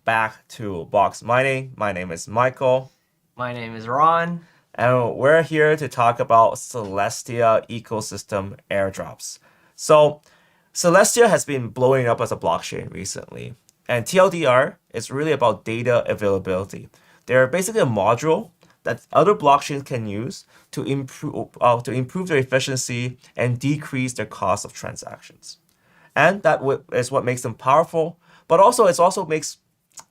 back to Boxmining. My name is Michael, My name is Ron. and we're here to talk about Celestia Ecosystem Airdrops. So, Celestia has been blowing up as a blockchain recently, and TLDR is really about data availability. They're basically a module that other blockchains can use to improve their efficiency and decrease their cost of transactions. And that is what makes them powerful, but also it also makes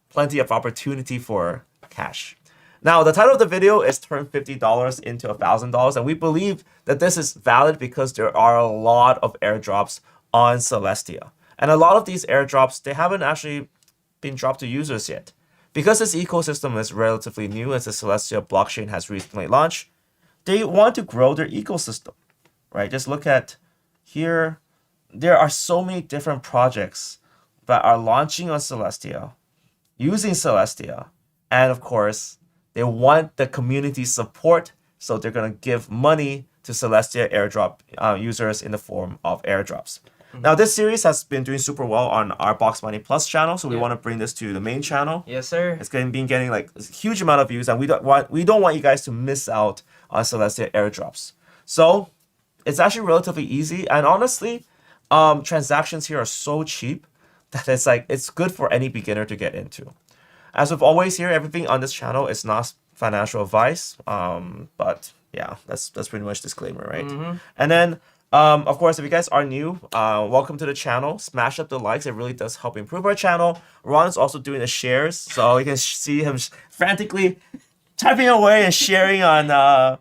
plenty of opportunity for cash. Now, the title of the video is Turn $50 into $1,000, and we believe that this is valid because there are a lot of airdrops on Celestia. And a lot of these airdrops, they haven't actually been dropped to users yet. Because this ecosystem is relatively new, as the Celestia blockchain has recently launched, they want to grow their ecosystem, right? Just look at here. There are so many different projects that are launching on Celestia, using Celestia, and of course, they want the community support, so they're going to give money to Celestia airdrop users in the form of airdrops. Now, this series has been doing super well on our Box Money Plus channel, so we want to bring this to the main channel. Yes, sir. It's been getting like a huge amount of views, and we don't want you guys to miss out on Celestia airdrops. So it's actually relatively easy, and honestly, transactions here are so cheap that it's good for any beginner to get into. As with always here, everything on this channel is not financial advice. But yeah, that's pretty much disclaimer, right? And then, of course, if you guys are new, welcome to the channel. Smash up the likes. It really does help improve our channel. Ron's also doing the shares, so you can see him frantically typing away and sharing on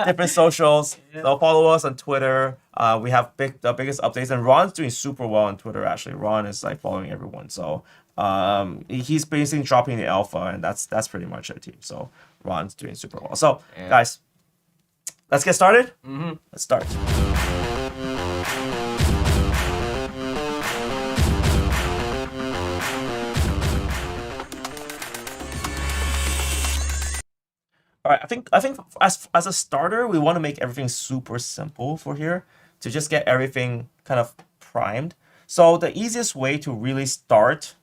different socials. So follow us on Twitter. We have the biggest updates, and Ron's doing super well on Twitter. Actually, Ron is like following everyone. So he's basically dropping the alpha, and that's pretty much it, team. So Ron's doing super well. So guys, let's get started. Let's start. All right, I think as a starter, we want to make everything super simple for here to just get everything kind of primed. So the easiest way to really start,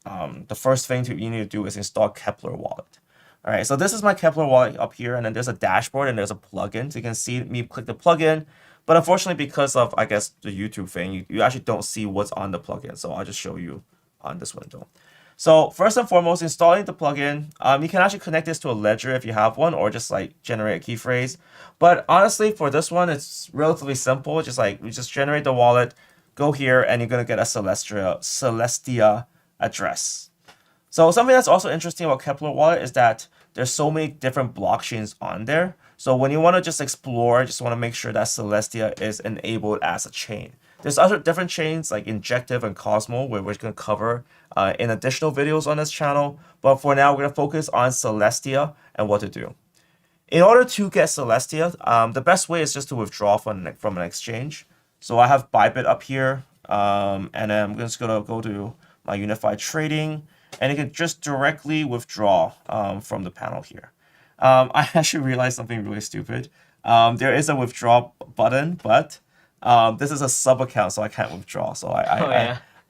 the first thing you need to do is install Kepler wallet. All right, so this is my Kepler wallet up here, and then there's a dashboard and there's a plugin. So you can see me click the plugin, but unfortunately, because of I guess the YouTube thing, you actually don't see what's on the plugin. So I'll just show you on this window. So first and foremost, installing the plugin, you can actually connect this to a ledger if you have one, or just like generate a key phrase. But honestly, for this one, it's relatively simple. Just like we just generate the wallet, go here, and you're gonna get a Celestia address. So something that's also interesting about Kepler wallet is that there's so many different blockchains on there. So when you want to just explore, just want to make sure that Celestia is enabled as a chain. There's other different chains like Injective and Cosmo, where we're going to cover in additional videos on this channel. But for now, we're going to focus on Celestia and what to do. In order to get Celestia, the best way is just to withdraw from an exchange. So I have Bybit up here, and then I'm just going to go to my unified trading, and you can just directly withdraw from the panel here. I actually realized something really stupid. There is a withdraw button, but this is a sub account, so I can't withdraw. So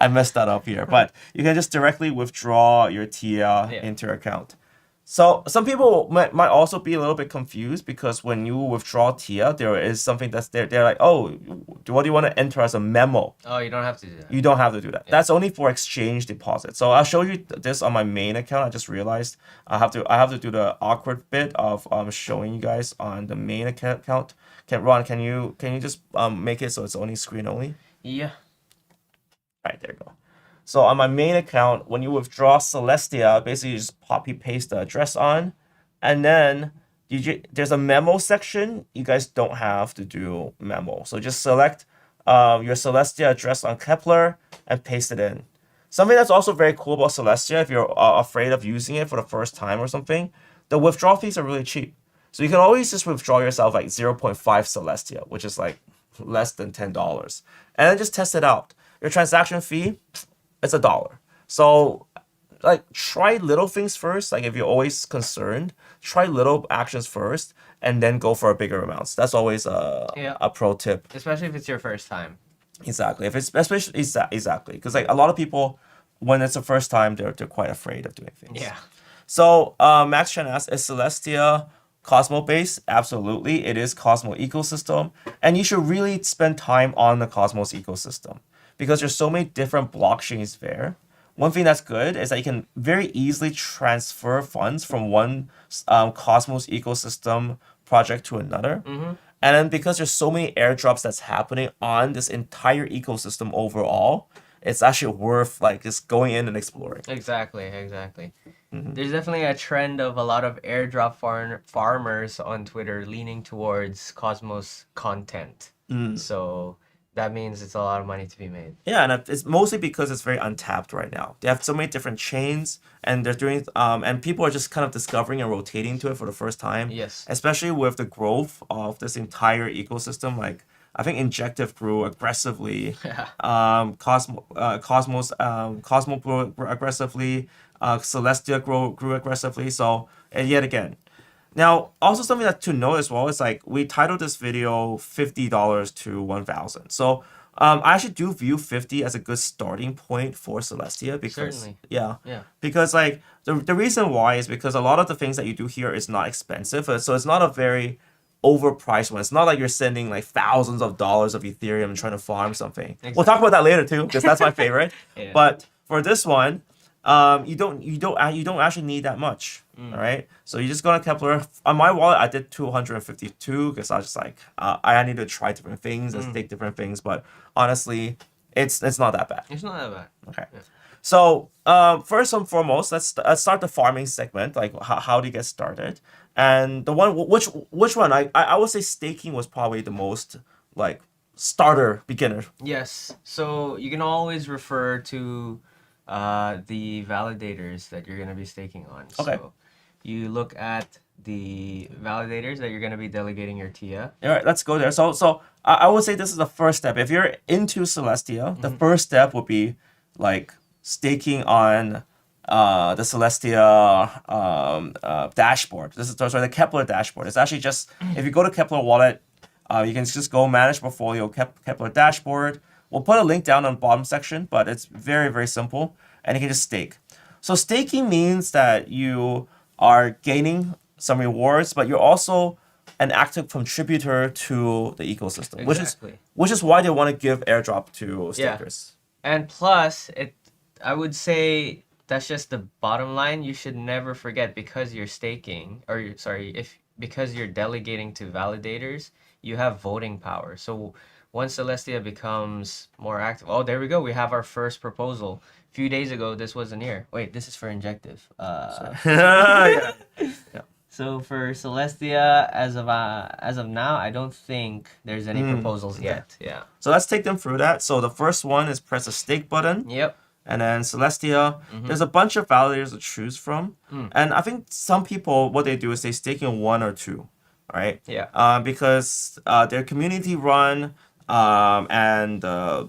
I messed that up here. But you can just directly withdraw your TIA into your account. So some people might also be a little bit confused because when you withdraw TIA, there is something that's there. They're like, oh, what do you want to enter as a memo? Oh, you don't have to do that. You don't have to do that. That's only for exchange deposit. So I'll show you this on my main account. I just realized I have to do the awkward bit of showing you guys on the main account. Ron, can you just make it so it's only screen only? Yeah. All right, there you go. So on my main account, when you withdraw Celestia, basically you just paste the address on, and then there's a memo section. You guys don't have to do memo. So just select your Celestia address on Kepler and paste it in. Something that's also very cool about Celestia, if you're afraid of using it for the first time or something, the withdrawal fees are really cheap. So you can always just withdraw yourself like 0.5 Celestia, which is like less than $10. And then just test it out. Your transaction fee, it's $1. So like try little things first. Like if you're always concerned, try little actions first and then go for bigger amounts. That's always a pro tip. Especially if it's your first time. Exactly. If it's especially exactly because like a lot of people when it's the first time, they're quite afraid of doing things. Yeah. So Max Chen asks, is Celestia Cosmo based? Absolutely, it is Cosmo ecosystem, and you should really spend time on the Cosmos ecosystem because there's so many different blockchains there. One thing that's good is that you can very easily transfer funds from one Cosmos ecosystem project to another. And then because there's so many airdrops that's happening on this entire ecosystem overall, it's actually worth like just going in and exploring. Exactly. There's definitely a trend of a lot of airdrop farmers on Twitter leaning towards Cosmos content. So that means it's a lot of money to be made. Yeah, and it's mostly because it's very untapped right now. They have so many different chains, and they're doing, and people are just kind of discovering and rotating to it for the first time. Yes. Especially with the growth of this entire ecosystem. Like I think Injective grew aggressively. Cosmos grew aggressively. Celestia grew aggressively. So and yet again. Now, also something that to note as well is like we titled this video $50 to 1,000. So I actually do view 50 as a good starting point for Celestia because Certainly. yeah, Yeah. because like the reason why is because a lot of the things that you do here is not expensive, so it's not a very overpriced one. It's not like you're sending like thousands of dollars of Ethereum and trying to farm something. Exactly. We'll talk about that later too because that's my favorite. Yeah. But for this one, you don't actually need that much. All right, so you just go to Kepler. On my wallet, I did 252 because I was just like, I need to try different things and stake different things. But honestly, it's not that bad. It's not that bad. Okay, Yeah. so first and foremost, let's start the farming segment. Like how do you get started? And the one which one I would say staking was probably the most like starter beginner. Yes. So you can always refer to the validators that you're going to be staking on. Okay. So you look at the validators that you're going to be delegating your TIA. All right, let's go there. So I would say this is the first step. If you're into Celestia, the first step would be like staking on the Celestia dashboard. This is sorry, the Kepler dashboard. It's actually just if you go to Kepler wallet, you can just go manage portfolio Kepler dashboard. We'll put a link down on the bottom section, but it's very, very simple, and you can just stake. So staking means that you are gaining some rewards, but you're also an active contributor to the ecosystem, Exactly. which is why they want to give airdrop to stakers. And plus, I would say that's just the bottom line. You should never forget because you're staking, because you're delegating to validators, you have voting power. So once Celestia becomes more active, oh, there we go. We have our first proposal. A few days ago, this wasn't here. Wait, this is for Injective. Yeah. So for Celestia, as of now, I don't think there's any proposals yet. Yeah. So let's take them through that. So the first one is press the stake button. Yep. And then Celestia, there's a bunch of validators to choose from. And I think some people, what they do is they stake in one or two, right? Yeah. Because they're community run, and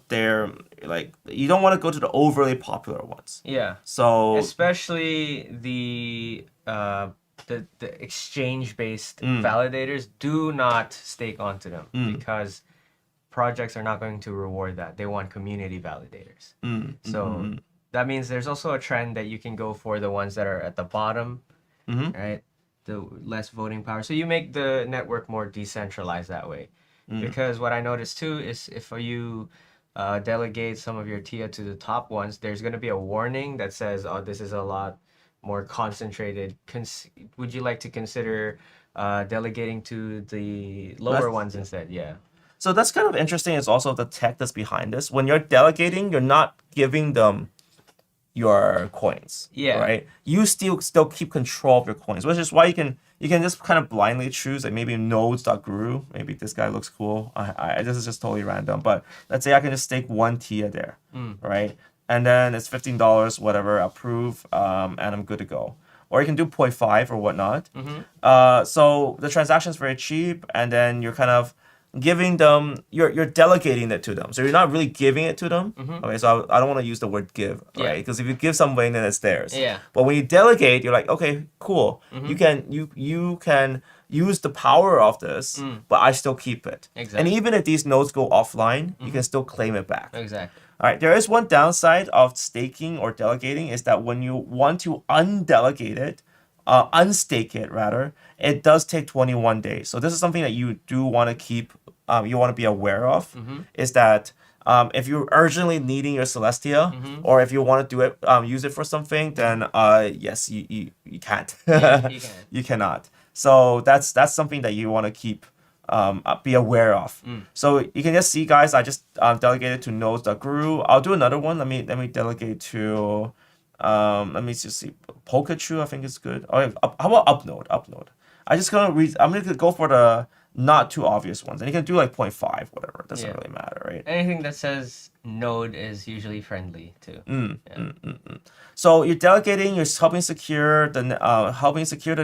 they're like, you don't want to go to the overly popular ones. Yeah. So especially the exchange-based validators, do not stake onto them because projects are not going to reward that. They want community validators. So that means there's also a trend that you can go for the ones that are at the bottom, right? The less voting power. So you make the network more decentralized that way. Because what I noticed too is if you delegate some of your TIA to the top ones, there's going to be a warning that says, oh, this is a lot more concentrated. Would you like to consider delegating to the lower ones instead? Yeah. So that's kind of interesting. It's also the tech that's behind this. When you're delegating, you're not giving them your coins. Yeah. Right. You still keep control of your coins, which is why you can just kind of blindly choose like maybe nodes.guru. Maybe this guy looks cool. This is just totally random. But let's say I can just stake one TIA there, right? And then it's $15, whatever, approve, and I'm good to go. Or you can do 0.5 or whatnot. So the transaction is very cheap, and then you're kind of giving them, you're delegating it to them. So you're not really giving it to them. Okay, so I don't want to use the word give, right? Because if you give something, then it's theirs. Yeah. But when you delegate, you're like, okay, cool. You can use the power of this, but I still keep it. Exactly. And even if these nodes go offline, you can still claim it back. Exactly. All right, there is one downside of staking or delegating is that when you want to undelegate it, unstake it rather, it does take 21 days. So this is something that you do want to keep, you want to be aware of, is that if you're urgently needing your Celestia, or if you want to do it, use it for something, then yes, you can't. Yeah, you can. You cannot. So that's something that you want to keep be aware of. So you can just see, guys, I just delegated to nodes.guru. I'll do another one. Let me delegate to let me just see, Pikachu. I think is good. Oh, how about Upnode? I'm gonna go for the not too obvious ones, and you can do like 0.5, whatever. It doesn't really matter, right? Anything that says node is usually friendly too. So you're delegating, you're helping secure the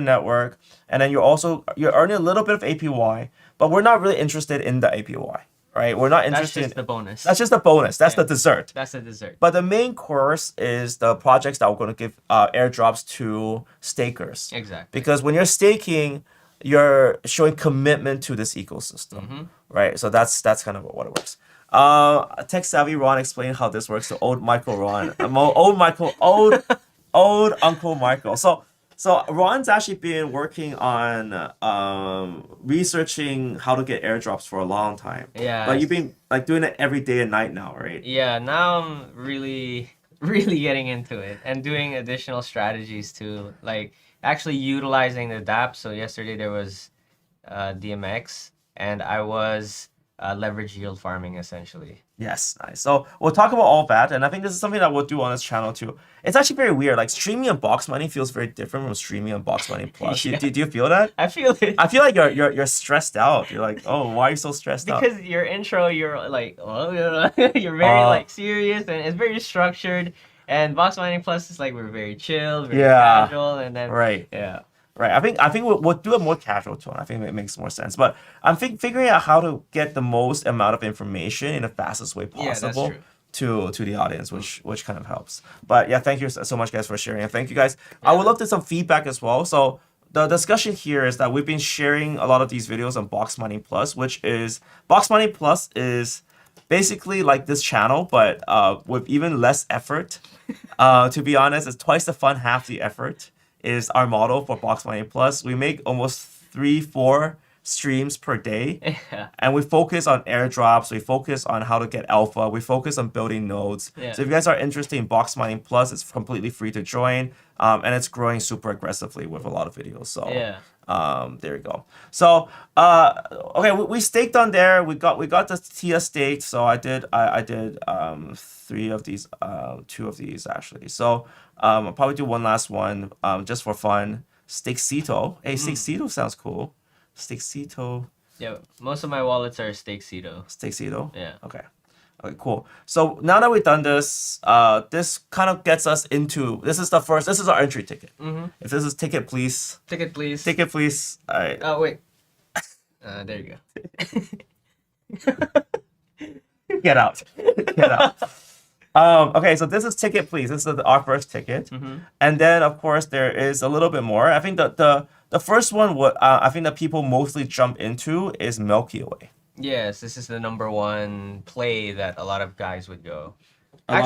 network, and then you're earning a little bit of APY, but we're not really interested in the APY, right? We're not interested. That's just the bonus. That's just the bonus. That's the dessert. That's the dessert. But the main course is the projects that we're going to give airdrops to stakers. Exactly. Because when you're staking, you're showing commitment to this ecosystem, right? So that's kind of what it works. Tech savvy Ron explained how this works to old Michael Ron, old Uncle Michael. So Ron's actually been working on researching how to get airdrops for a long time. Yeah. But you've been like doing it every day and night now, right? Yeah. Now I'm really getting into it and doing additional strategies to like actually utilizing the dApp. So yesterday there was DMX, and I was leverage yield farming essentially. Yes, nice. So we'll talk about all that, and I think this is something that we'll do on this channel too. It's actually very weird. Like streaming and Boxmining feels very different from streaming and Boxmining Plus. Yeah. Do you feel that? I feel it. I feel like you're stressed out. You're like, oh, why are you so stressed out? Because your intro, you're like, oh, you're very like serious and it's very structured. And Boxmining Plus is like we're very chill, very casual, and then right. Yeah. Right. I think we'll do a more casual tone. I think it makes more sense. But I'm figuring out how to get the most amount of information in the fastest way possible to the audience, which kind of helps. But yeah, thank you so much, guys, for sharing. And thank you, guys. I would love to some feedback as well. So the discussion here is that we've been sharing a lot of these videos on Boxmining Plus, Boxmining Plus is basically like this channel, but with even less effort. To be honest, it's twice the fun, half the effort is our model for Boxmining Plus. We make almost 3-4 streams per day, and we focus on airdrops. We focus on how to get alpha. We focus on building nodes. So if you guys are interested in Boxmining Plus, it's completely free to join, and it's growing super aggressively with a lot of videos. So there you go. So okay, we staked on there. We got the TIA staked. So I did 3 of these, 2 of these actually. So I'll probably do one last one just for fun. Stakecito. Hey, Stakecito sounds cool. Stakecito. Yeah, most of my wallets are Stakecito. Stakecito? Yeah. Okay, cool. So now that we've done this, this kind of gets us into, this is our entry ticket. If this is ticket, please. Ticket, please. Ticket, please. All right. Oh, wait. There you go. Get out. Get out. Okay, so this is ticket, please. This is our first ticket. And then, of course, there is a little bit more. I think the first one, I think that people mostly jump into is Milky Way. Yes, this is the number 1 play that a lot of guys would go. A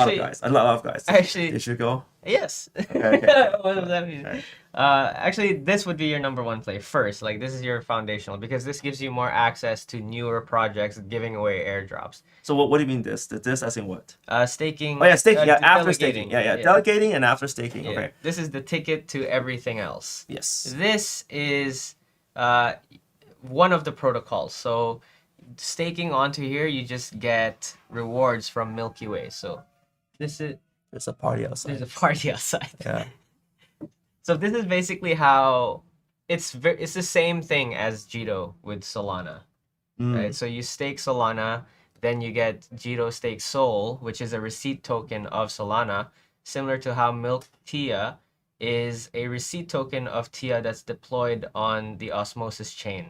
lot of guys. Actually, you should go. Yes. Okay. What does that mean? Okay. Actually, this would be your number 1 play first. Like this is your foundational because this gives you more access to newer projects giving away airdrops. So what do you mean this? This as in what? Staking. Oh yeah, staking. After delegating. staking. Yeah. Delegating and after staking. Yeah. Okay. This is the ticket to everything else. Yes. This is one of the protocols. So staking onto here, you just get rewards from Milky Way. So there's a party outside. There's a party outside. Yeah. So this is basically how it's the same thing as Jito with Solana, right? So you stake Solana, then you get Jito stake Sol, which is a receipt token of Solana, similar to how milkTIA is a receipt token of TIA that's deployed on the Osmosis chain.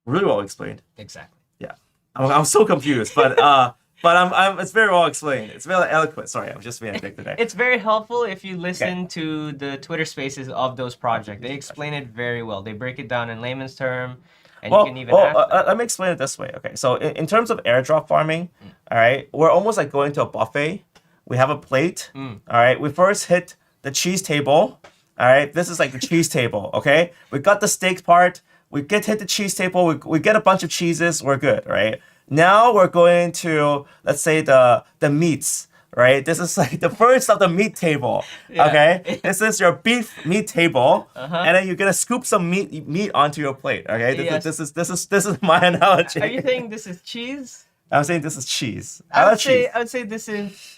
Really well explained. Exactly. Yeah. I'm so confused, but I'm it's very well explained. It's very eloquent. Sorry, I'm just being a dick today. It's very helpful if you listen to the Twitter spaces of those projects. They explain it very well. They break it down in layman's term, and you can even ask them. Let me explain it this way. Okay, so in terms of airdrop farming, All right, we're almost like going to a buffet. We have a plate. All right, we first hit the cheese table. All right, this is like the cheese table. Okay, we got the steak part. We hit the cheese table. We get a bunch of cheeses. We're good, right? Now we're going to, let's say, the meats. Right, this is like the first of the meat table. Okay, this is your beef meat table, and then you're gonna scoop some meat onto your plate. Okay, this is my analogy. Are you saying this is cheese? I'm saying this is cheese. I would say this is.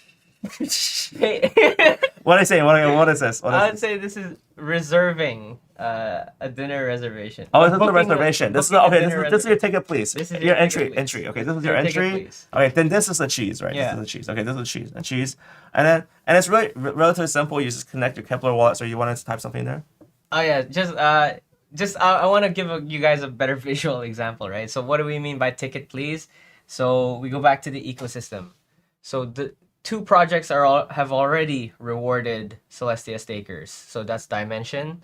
What are you saying? What is this? I would say this is reserving a dinner reservation. Oh, this is the reservation. This is your ticket, please. This is your entry. Okay, this is your entry. Ticket, okay, then this is the cheese, right? Yeah. This is the cheese. Okay, this is the cheese and cheese, and it's really relatively simple. You just connect your Kepler wallet. So you wanted to type something there? Oh yeah, I want to give you guys a better visual example, right? So what do we mean by ticket, please? So we go back to the ecosystem. So the two projects have already rewarded Celestia stakers. So that's Dimension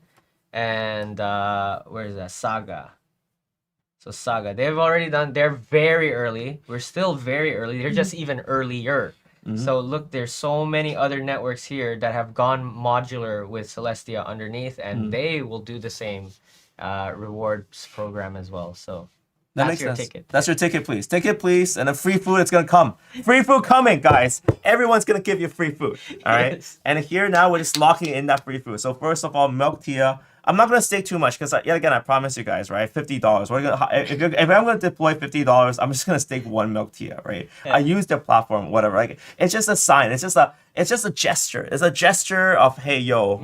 and where is that? Saga. So Saga, they've already done. They're very early. We're still very early. They're just even earlier. So look, there's so many other networks here that have gone modular with Celestia underneath, and they will do the same rewards program as well. So that's your ticket. That's your ticket, please. Ticket, please, and a free food is gonna come. Free food coming, guys. Everyone's gonna give you free food. All right. Yes. And here now we're just locking in that free food. So first of all, milkTIA. I'm not gonna stake too much because yet again I promise you guys, right? $50. If I'm gonna deploy $50, I'm just gonna stake one milkTIA, right? Yeah. I use their platform, whatever. Like it's just a sign. It's just a gesture. It's a gesture of hey yo,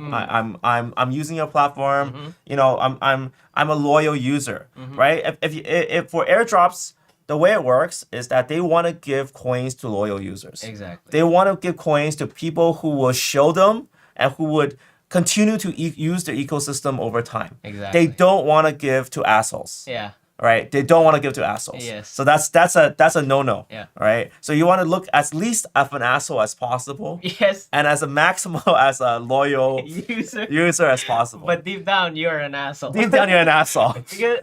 I'm using your platform. You know, I'm a loyal user, right? If for airdrops, the way it works is that they want to give coins to loyal users. Exactly. They want to give coins to people who will show them and who would continue to use the ecosystem over time. Exactly. They don't want to give to assholes. Yeah. Right? They don't want to give to assholes. Yes. So that's a no-no. Yeah. Right? So you want to look at least as an asshole as possible. Yes. And as a maximal as a loyal user as possible. But deep down, you're an asshole. Deep down, you're an asshole. Because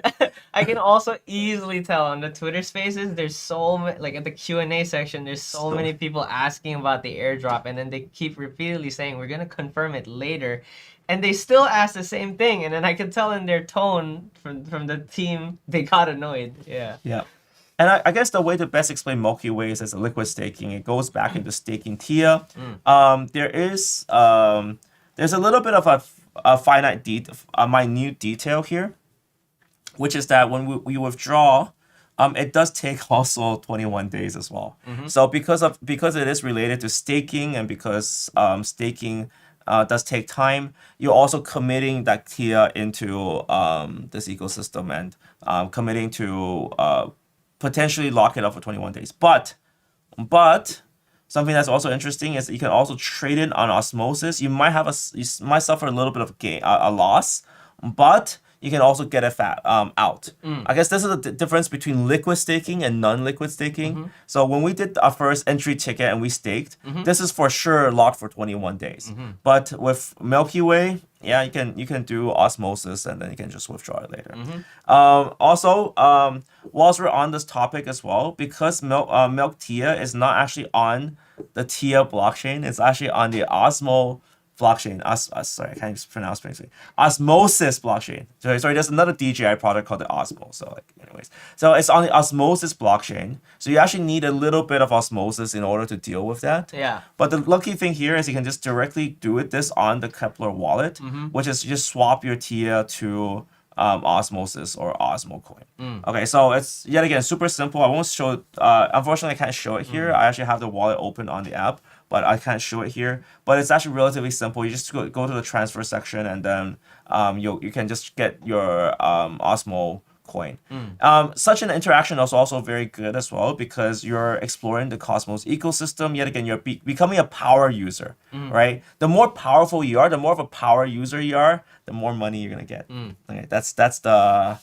I can also easily tell on the Twitter Spaces, there's so many, like at the Q&A section, there's so many people asking about the airdrop, and then they keep repeatedly saying, we're going to confirm it later. And they still ask the same thing, and then I can tell in their tone from the team, they got annoyed. Yeah. Yeah. And I guess the way to best explain Milky Way is as a liquid staking. It goes back into staking TIA. There's a little bit of a minute detail here, which is that when we withdraw, it does take also 21 days as well. So because it is related to staking and because staking does take time, you're also committing that TIA into this ecosystem and committing to potentially lock it up for 21 days. But something that's also interesting is that you can also trade it on osmosis. You might suffer a little bit of a loss, but you can also get it out. I guess this is the difference between liquid staking and non-liquid staking. So when we did our first entry ticket and we staked, this is for sure locked for 21 days. But with Milky Way, yeah, you can do osmosis and then you can just withdraw it later. Also, whilst we're on this topic as well, because milkTIA is not actually on the TIA blockchain, it's actually on the Osmo blockchain. Sorry, I can't even pronounce it. Osmosis blockchain. Sorry, there's another DJI product called the Osmo. So anyways, so it's on the Osmosis blockchain. So you actually need a little bit of osmosis in order to deal with that. Yeah. But the lucky thing here is you can just directly do this on the Kepler wallet, which is you just swap your TIA to Osmosis or Osmo coin. Okay, so it's yet again super simple. I won't show. Unfortunately, I can't show it here. I actually have the wallet open on the app, but I can't show it here. But it's actually relatively simple. You just go to the transfer section, and then you can just get your Osmo coin. Such an interaction is also very good as well because you're exploring the Cosmos ecosystem. Yet again, you're becoming a power user, right? The more powerful you are, the more of a power user you are, the more money you're gonna get. Okay, that's the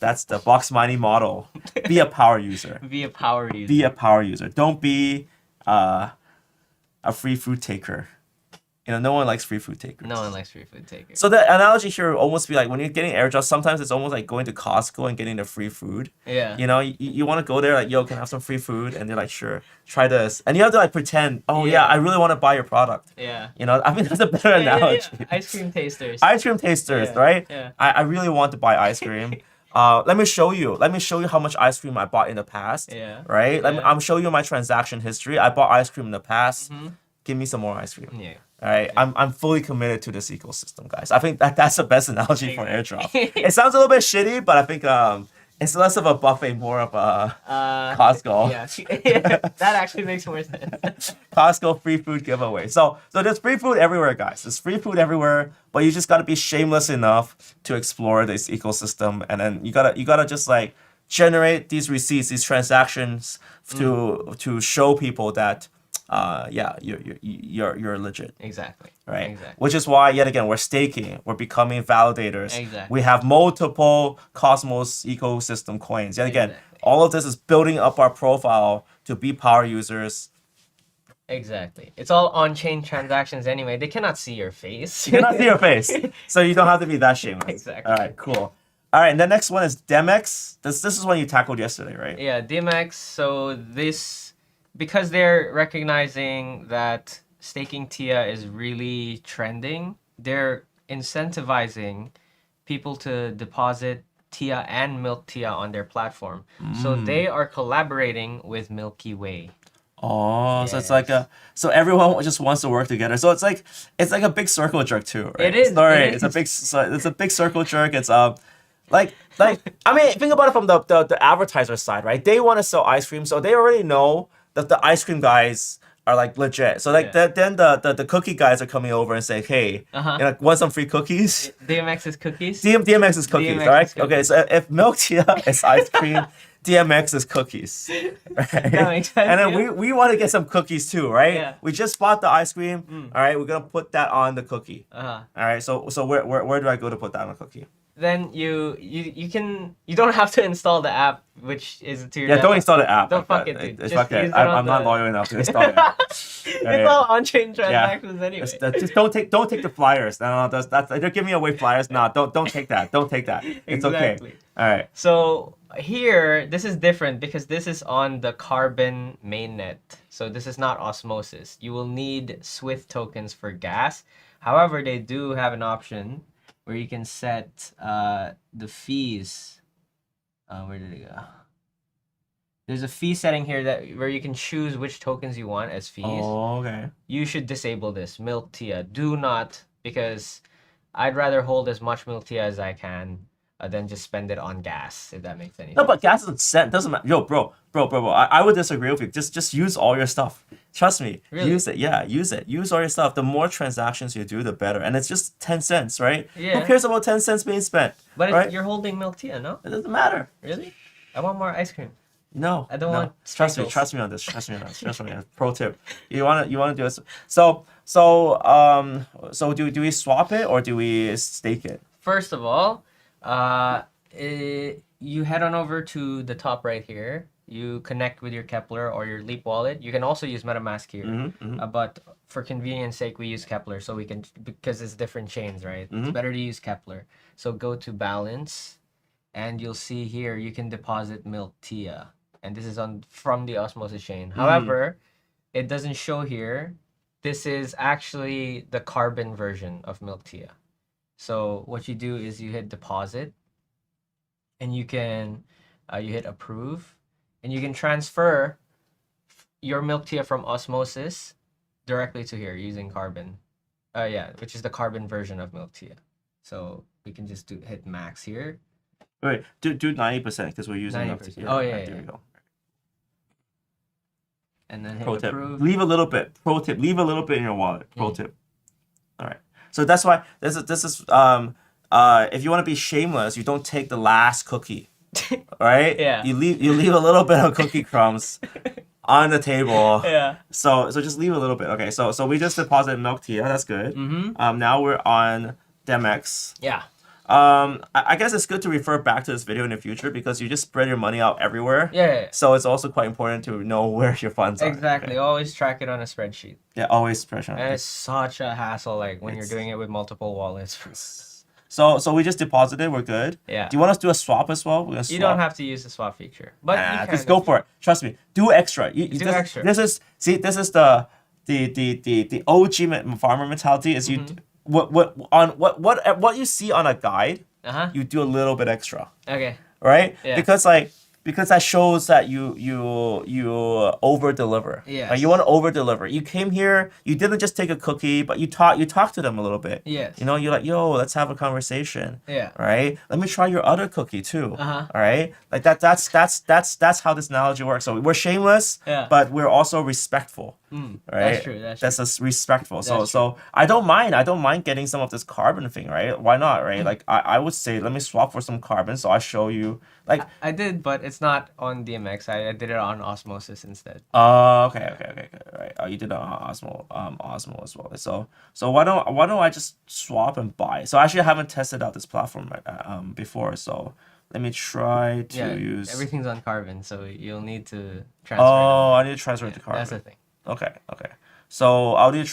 Boxmining model. Be a power user. Be a power user. Be a power user. Don't be a free fruit taker. No one likes free food takers. No one likes free food takers. So the analogy here would almost be like when you're getting airdrops, sometimes it's almost like going to Costco and getting the free food. Yeah. You want to go there like, yo, can I have some free food? And they're like, sure, try this. And you have to like pretend, oh yeah, I really want to buy your product. Yeah. I mean, that's a better analogy. Yeah. Ice cream tasters. Ice cream tasters, right? Yeah. I really want to buy ice cream. Let me show you how much ice cream I bought in the past. Yeah. Right? I'm showing you my transaction history. I bought ice cream in the past. Give me some more ice cream. Yeah. All right, I'm fully committed to this ecosystem, guys. I think that's the best analogy for airdrop. It sounds a little bit shitty, but I think it's less of a buffet, more of a Costco. Yeah, that actually makes more sense. Costco free food giveaway. So there's free food everywhere, guys. There's free food everywhere, but you just gotta be shameless enough to explore this ecosystem, and then you gotta just like generate these receipts, these transactions to show people that. You're legit. Exactly. Right. Exactly. Which is why, yet again, we're staking. We're becoming validators. Exactly. We have multiple Cosmos ecosystem coins. Yet again, all of this is building up our profile to be power users. Exactly. It's all on-chain transactions anyway. They cannot see your face. You cannot see your face, so you don't have to be that shameless. Exactly. All right. Cool. All right. And the next one is Demex. This is one you tackled yesterday, right? Yeah, Demex. So this. Because they're recognizing that staking TIA is really trending, they're incentivizing people to deposit TIA and milkTIA on their platform. So they are collaborating with Milky Way. Oh, yes. So it's like so everyone just wants to work together. So it's like a big circle jerk too, right? It is. Sorry, it's a big circle jerk. It's like I mean, think about it from the advertiser side, right? They want to sell ice cream, so they already know that the ice cream guys are like legit. So like then the cookie guys are coming over and say, hey, want some free cookies? DMX is cookies? DMX is cookies, DMX right? is cookies. Okay, so if MilkTIA is ice cream, DMX is cookies. Right? That makes sense. And then we want to get some cookies too, right? Yeah. We just bought the ice cream. All right, we're gonna put that on the cookie. All right, so where do I go to put that on the cookie? Then you don't have to install the app, which is to your desktop. Don't install the app. Don't fuck it, dude. It's Just okay. use it on I'm not the- loyal enough to install it. It's all on-chain transactions anyway. Just don't take the flyers. No, that's they're giving away flyers. No, don't take that. Don't take that. It's Exactly. okay. All right. So here, this is different because this is on the Carbon mainnet. So this is not Osmosis. You will need Swift tokens for gas. However, they do have an option where you can set the fees. Where did it go? There's a fee setting here where you can choose which tokens you want as fees. Oh, okay. You should disable this milkTIA. Do not, because I'd rather hold as much milkTIA as I can than just spend it on gas, if that makes any sense. No, but gas is a cent. Doesn't matter. Yo, bro. I would disagree with you. Just use all your stuff. Trust me. Really? Use it. Yeah, use it. Use all your stuff. The more transactions you do, the better. And it's just 10 cents, right? Yeah. Who cares about 10 cents being spent? But right? you're holding milkTIA, no? It doesn't matter. Really? I want more ice cream. No, I don't want Trust me sprinkles. on this. Trust me on this. Pro tip: you wanna do this. So do we swap it or do we stake it? First of all, you head on over to the top right here. You connect with your Kepler or your Leap wallet. You can also use MetaMask here, but for convenience sake, we use Kepler so we can, because it's different chains, right? It's better to use Kepler. So go to balance, and you'll see here you can deposit milkTIA. And this is from the Osmosis chain. However, it doesn't show here. This is actually the Carbon version of milkTIA. So what you do is you hit deposit, and you can you hit approve, and you can transfer your milkTIA from Osmosis directly to here using Carbon. Which is the Carbon version of milkTIA. So we can just hit max here. Wait, do 90% because we're using 90%. Here. Oh, yeah, There yeah. we go. And then hit Pro tip: approve. leave a little bit. Pro tip: leave a little bit in your wallet. Pro tip. All right. So that's why this is if you want to be shameless, you don't take the last cookie. Right? Yeah. You leave a little bit of cookie crumbs on the table. Yeah. So just leave a little bit. Okay. So we just deposited milkTIA. That's good. Mm-hmm. Now we're on Demex. Yeah. I guess it's good to refer back to this video in the future because you just spread your money out everywhere. Yeah. So it's also quite important to know where your funds are. Exactly. Okay? Always track it on a spreadsheet. Yeah, always spread. And it's such a hassle, like when you're doing it with multiple wallets. So we just deposited. We're good. Yeah. Do you want us to do a swap as well? We're gonna swap. You don't have to use the swap feature, but you can just go for it. Trust me. Do extra. Do extra. This is the OG farmer mentality. Is you what you see on a guide. You do a little bit extra. Okay. Right? Yeah. Because that shows that you over deliver. Yeah. Like you want to over deliver. You came here, you didn't just take a cookie, but you talked to them a little bit. Yes. You know, you're like, yo, let's have a conversation. Yeah. Right? Let me try your other cookie too. Uh-huh. All right? Like that's how this analogy works. So we're shameless, but we're also respectful. Right? That's true. That's just respectful. That's so I don't mind getting some of this carbon thing, right? Why not, right? Like I would say let me swap for some carbon so I show you like I did, but it's not on DMX. I did it on Osmosis instead. Okay, right. Oh, you did it on Osmo as well. So why don't I just swap and buy? So actually I haven't tested out this platform before, so let me try to use everything's on Carbon, so you'll need to transfer. Oh, I need to transfer it to Carbon. That's the thing. Okay. So I'll do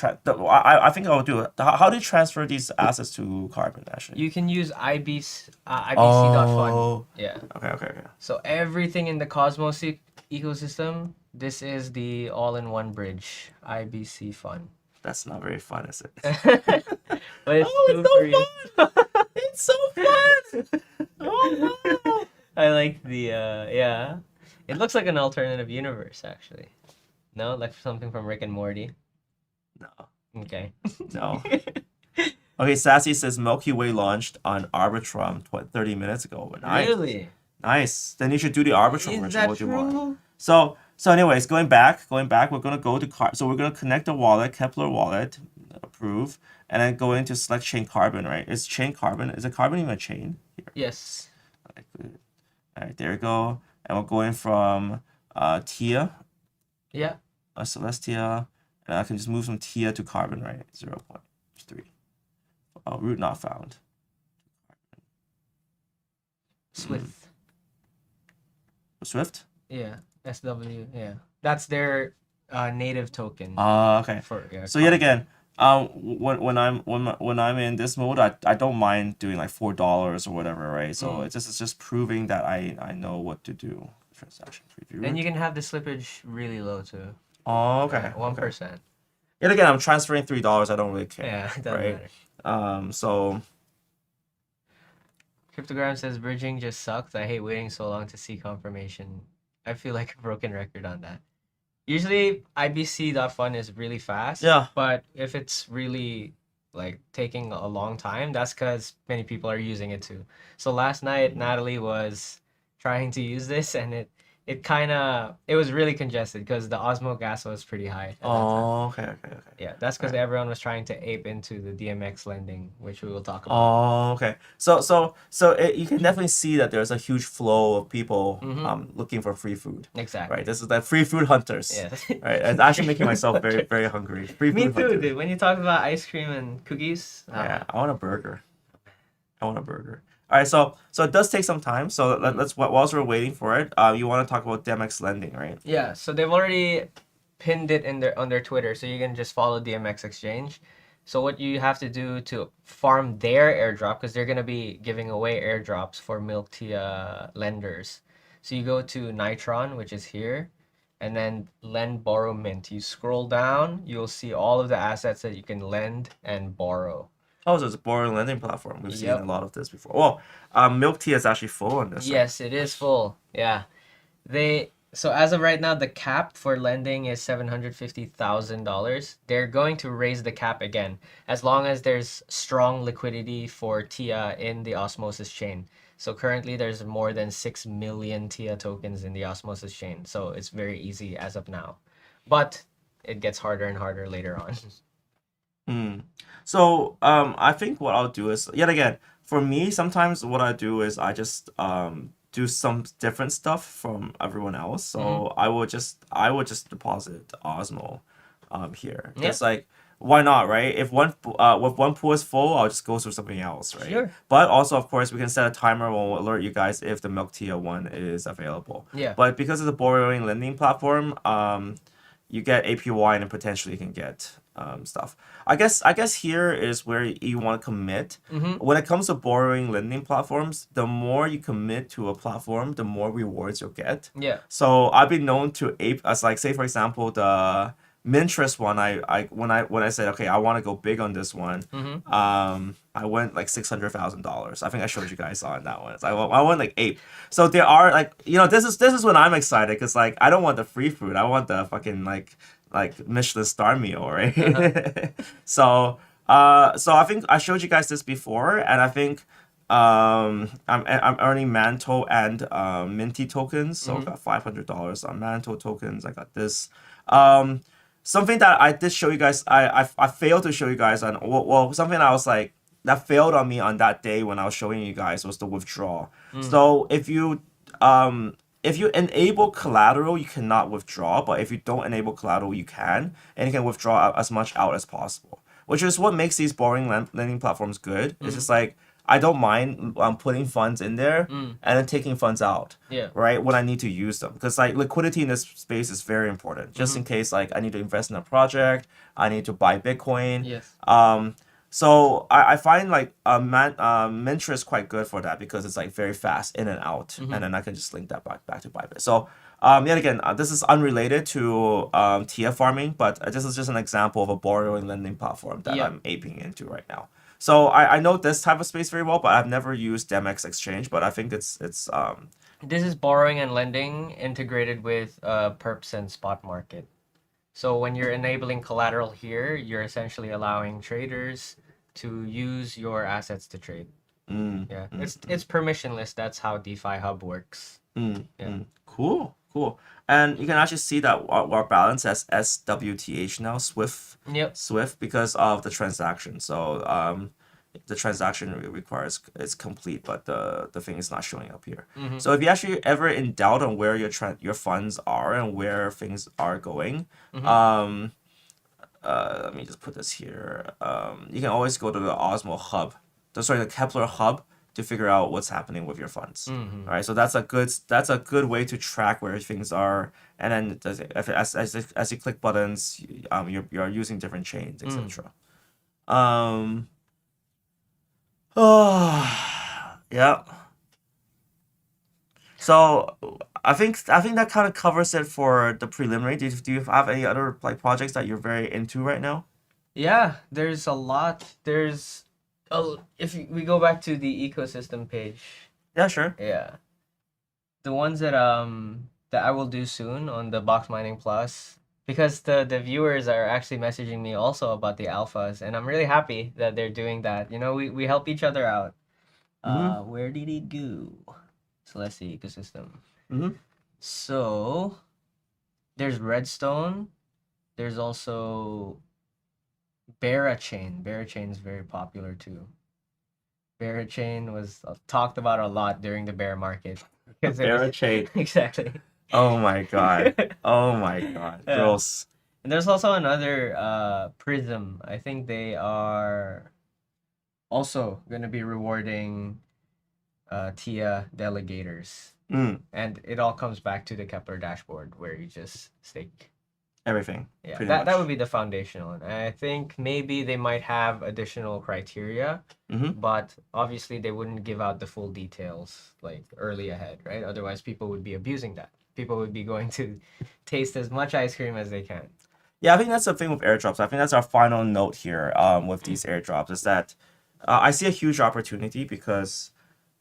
I think I'll do it. How do you transfer these assets to Carbon actually? You can use ibc.fund. Yeah. Okay. So everything in the Cosmos ecosystem, this is the all-in-one bridge, IBC fund. That's not very fun, is it? But it's so fun! It's so fun! Oh wow! I like the yeah. It looks like an alternative universe actually. No, like something from Rick and Morty. No. Okay. No. Okay, Sassy says Milky Way launched on Arbitrum 30 minutes ago. Nice. Really? Nice. Then you should do the Arbitrum Is version. that What do you true? want? So anyways, going back, we're gonna go to so we're gonna connect the wallet, Kepler wallet, approve, and then go into select chain Carbon, right? Is chain Carbon? Is it Carbon even a chain? Here. Yes. Alright, good. Alright, there we go. And we're going from TIA. Yeah. Celestia, and I can just move from TIA to Carbon, right? 0.3. Root not found. Swift. Swift? Yeah. SW. Yeah. That's their native token. Okay. So yet again, when I'm in this mode, I don't mind doing like $4 or whatever, right? So it's just proving that I know what to do. Transaction preview. And you can have the slippage really low too. Oh, okay. 1%. Yet again, I'm transferring $3. I don't really care. Yeah, it doesn't matter. So Cryptogram says bridging just sucks. I hate waiting so long to see confirmation. I feel like a broken record on that. Usually ibc.fun is really fast. Yeah. But if it's really like taking a long time, that's because many people are using it too. So last night Natalie was trying to use this and it was really congested because the Osmo gas was pretty high. Oh, okay. Yeah, that's because everyone was trying to ape into the DMX lending, which we will talk about. Oh, okay. So you can definitely see that there's a huge flow of people looking for free food. Exactly. Right. This is like free food hunters. Yes. Right. It's actually making myself very, very hungry. Free food Me too, hunters. dude. When you talk about ice cream and cookies. Yeah, I want a burger. All right, so it does take some time. So let's whilst we're waiting for it, you want to talk about Demex lending, right? Yeah, so they've already pinned it on their Twitter, so you can just follow DMX Exchange. So what you have to do to farm their airdrop, because they're gonna be giving away airdrops for milkTIA lenders. So you go to Nitron, which is here, and then lend, borrow, mint. You scroll down, you'll see all of the assets that you can lend and borrow. Oh, so it's a borrowing lending platform. We've seen a lot of this before. Oh, milkTIA is actually full on this. Yes, it is full. Yeah. So as of right now, the cap for lending is $750,000. They're going to raise the cap again, as long as there's strong liquidity for TIA in the Osmosis chain. So currently there's more than 6 million TIA tokens in the Osmosis chain. So it's very easy as of now. But it gets harder and harder later on. So I think what I'll do is, yet again, for me, sometimes what I do is I just do some different stuff from everyone else. So I will just deposit Osmo here. It's like why not, right? If one pool is full, I'll just go through something else, right? Sure. But also, of course, we can set a timer and we'll alert you guys if the milkTIA one is available. Yeah. But because it's a borrowing lending platform, you get APY and potentially you can get stuff. I guess here is where you want to commit. When it comes to borrowing lending platforms, the more you commit to a platform, the more rewards you'll get. Yeah. So I've been known to ape as like, say for example, the Mintress one. When I said, okay, I want to go big on this one. I went like $600,000. I think I showed you guys on that one. I went like 8. So there are like, this is when I'm excited, because like I don't want the free food. I want the fucking like Michelin star meal, right? So I think I showed you guys this before, and I think I'm earning Mantle and Minty tokens. So I got $500 on Mantle tokens. I got this. Something that I did show you guys, I failed to show you guys on, well, something I was like, that failed on me on that day when I was showing you guys was the withdraw. So if you enable collateral, you cannot withdraw, but if you don't enable collateral, you can, and you can withdraw as much out as possible, which is what makes these borrowing lending platforms good. It's just like, I don't mind putting funds in there and then taking funds out, right, when I need to use them. Because like liquidity in this space is very important, just in case like I need to invest in a project, I need to buy Bitcoin. Yes. So I find like Mintra is quite good for that, because it's like very fast in and out, and then I can just link that back to Bybit. So yet again, this is unrelated to TIA farming, but this is just an example of a borrowing lending platform that I'm aping into right now. So I know this type of space very well, but I've never used Demex exchange, but I think it's This is borrowing and lending integrated with perps and spot market. So when you're enabling collateral here, you're essentially allowing traders to use your assets to trade. It's permissionless. That's how DeFi Hub works. Cool. And you can actually see that our balance has SWTH now, Swift, because of the transaction. So the transaction requires it's complete, but the thing is not showing up here. So if you actually ever in doubt on where your funds are and where things are going, let me just put this here. You can always go to the Osmo hub, the Kepler hub, to figure out what's happening with your funds. All right, so that's a good way to track where things are, and then as you click buttons, you're using different chains, etc. Yeah. So I think that kind of covers it for the preliminary. Do you have any other like projects that you're very into right now? Yeah, there's a lot. If we go back to the ecosystem page. Yeah, sure. Yeah. The ones that I will do soon on the Boxmining Plus, because the viewers are actually messaging me also about the alphas, and I'm really happy that they're doing that. We help each other out. Where did it go? Celestia Ecosystem. So there's Redstone. There's also Berachain. Berachain is very popular too. Berachain was talked about a lot during the bear market. Berachain. Exactly. Oh my god. Oh my god. Gross. And there's also another Prism. I think they are also going to be rewarding TIA delegators. And it all comes back to the Kepler dashboard where you just stake everything. Yeah, that would be the foundational one. I think maybe they might have additional criteria, but obviously they wouldn't give out the full details like early ahead, right? Otherwise, people would be abusing that. People would be going to taste as much ice cream as they can. Yeah, I think that's the thing with airdrops. I think that's our final note here with these airdrops is that I see a huge opportunity because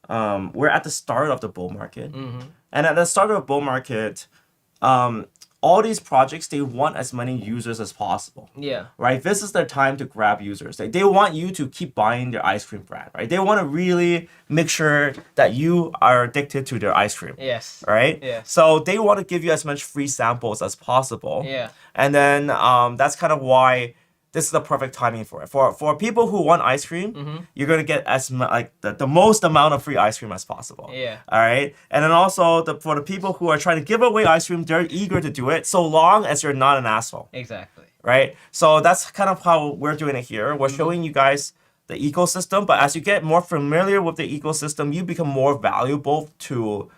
we're at the start of the bull market. And at the start of the bull market, all these projects, they want as many users as possible. Yeah. Right? This is their time to grab users. They want you to keep buying their ice cream brand, right? They want to really make sure that you are addicted to their ice cream. Yes. Right? Yeah. So they want to give you as much free samples as possible. Yeah. And then that's kind of why this is the perfect timing for it. For people who want ice cream, you're gonna get the most amount of free ice cream as possible. Yeah. All right. And then also for the people who are trying to give away ice cream, they're eager to do it so long as you're not an asshole. Exactly. right? So that's kind of how we're doing it here. We're showing you guys the ecosystem, but as you get more familiar with the ecosystem, you become more valuable to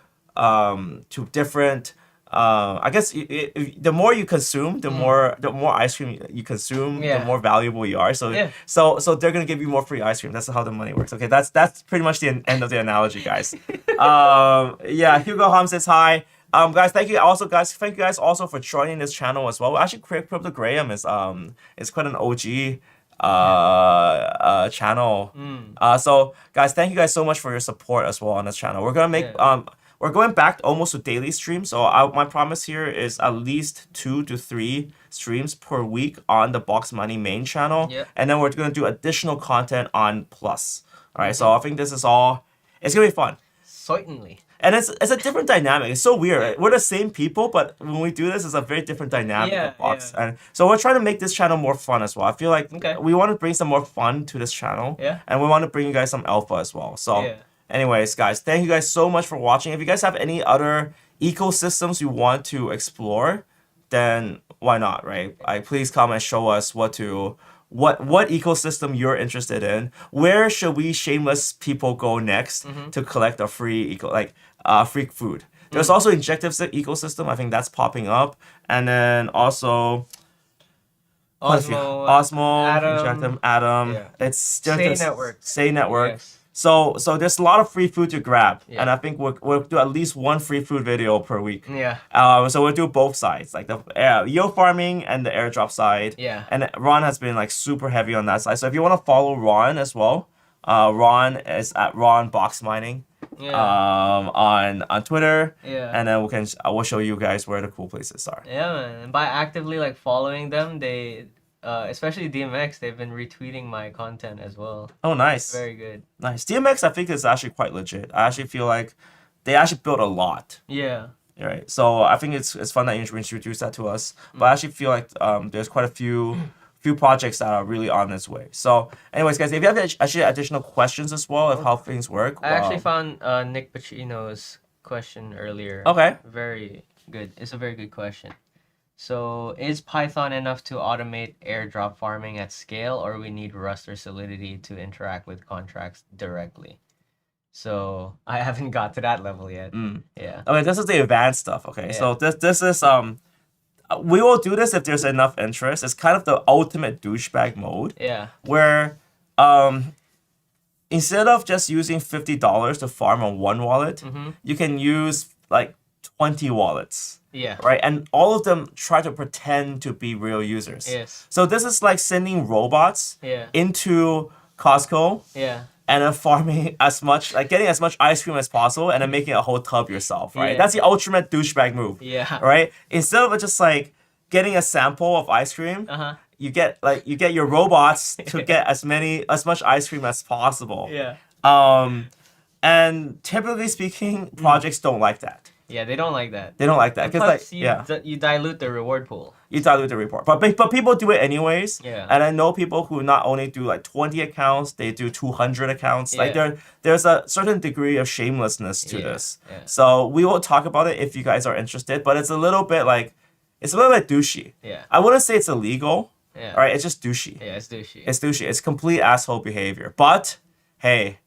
different. I guess the more you consume, the more ice cream you consume, the more valuable you are. So so they're gonna give you more free ice cream. That's how the money works. Okay, that's pretty much the end of the analogy, guys. Yeah, Hugo Hum says hi. Guys, thank you guys also for joining this channel as well. Actually, Crypto Graham is quite an OG channel. So guys, thank you guys so much for your support as well on this channel. We're gonna make we're going back almost to daily streams. So my promise here is at least 2 to 3 streams per week on the Boxmining main channel, and then we're gonna do additional content on Plus. All right, so I think this is all. It's gonna be fun. Certainly. And it's a different dynamic. It's so weird. Right? We're the same people, but when we do this, it's a very different dynamic of Box. And so we're trying to make this channel more fun as well. I feel like we want to bring some more fun to this channel. And we want to bring you guys some alpha as well. So anyways, guys, thank you guys so much for watching. If you guys have any other ecosystems you want to explore, then why not, right? Please come and show us what ecosystem you're interested in. Where should we shameless people go next to collect a free free food? There's also injective ecosystem. I think that's popping up, and then also Osmo, Injective, Atom. It's just Say Network. Yes. So there's a lot of free food to grab, and I think we'll do at least one free food video per week. So we'll do both sides, like the yield farming and the airdrop side. And Ron has been like super heavy on that side. So if you want to follow Ron as well, Ron is at Ron Boxmining on Twitter. And then we'll show you guys where the cool places are. Man. And by actively like following them, they. Especially DMX, they've been retweeting my content as well. Oh, nice. Very good. Nice. DMX, I think, is actually quite legit. I actually feel like they actually built a lot. Right. So I think it's fun that you introduced that to us. But I actually feel like there's quite a few projects that are really on its way. So anyways, guys, if you have actually additional questions as well of how things work. I actually found Nick Pacino's question earlier. Okay. Very good. It's a very good question. So, is Python enough to automate airdrop farming at scale, or we need Rust or Solidity to interact with contracts directly? So, I haven't got to that level yet. Okay, this is the advanced stuff. Okay, so this is we will do this if there's enough interest. It's kind of the ultimate douchebag mode. Where instead of just using $50 to farm on one wallet, you can use like 20 wallets. Right, and all of them try to pretend to be real users. So this is like sending robots into Costco. And then farming getting as much ice cream as possible, and then making a whole tub yourself. Right, that's the ultimate douchebag move. Right, instead of just like getting a sample of ice cream, you get your robots to get as much ice cream as possible. And typically speaking, projects don't like that. They don't like that. They don't like that because you dilute the reward pool. You dilute the reward, but people do it anyways. And I know people who not only do like 20 accounts, they do 200 accounts. Like there's a certain degree of shamelessness to this. So we will talk about it if you guys are interested. But it's a little bit douchey. I wouldn't say it's illegal. All right, it's just douchey. It's douchey. It's douchey. It's complete asshole behavior. But hey,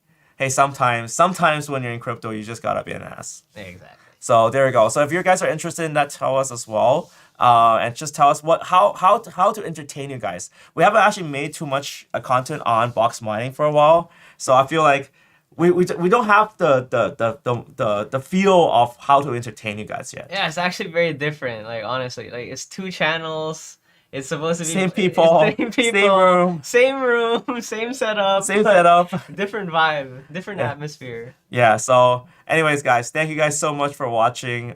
sometimes when you're in crypto, you just gotta be an ass. Exactly. So there you go. So if you guys are interested in that, tell us as well, and just tell us how to entertain you guys. We haven't actually made too much content on box mining for a while, so I feel like we don't have the feel of how to entertain you guys yet. It's actually very different. Like honestly, like it's 2 channels. It's supposed to be same people, same room, same setup, different vibe, different atmosphere. So anyways, guys, thank you guys so much for watching.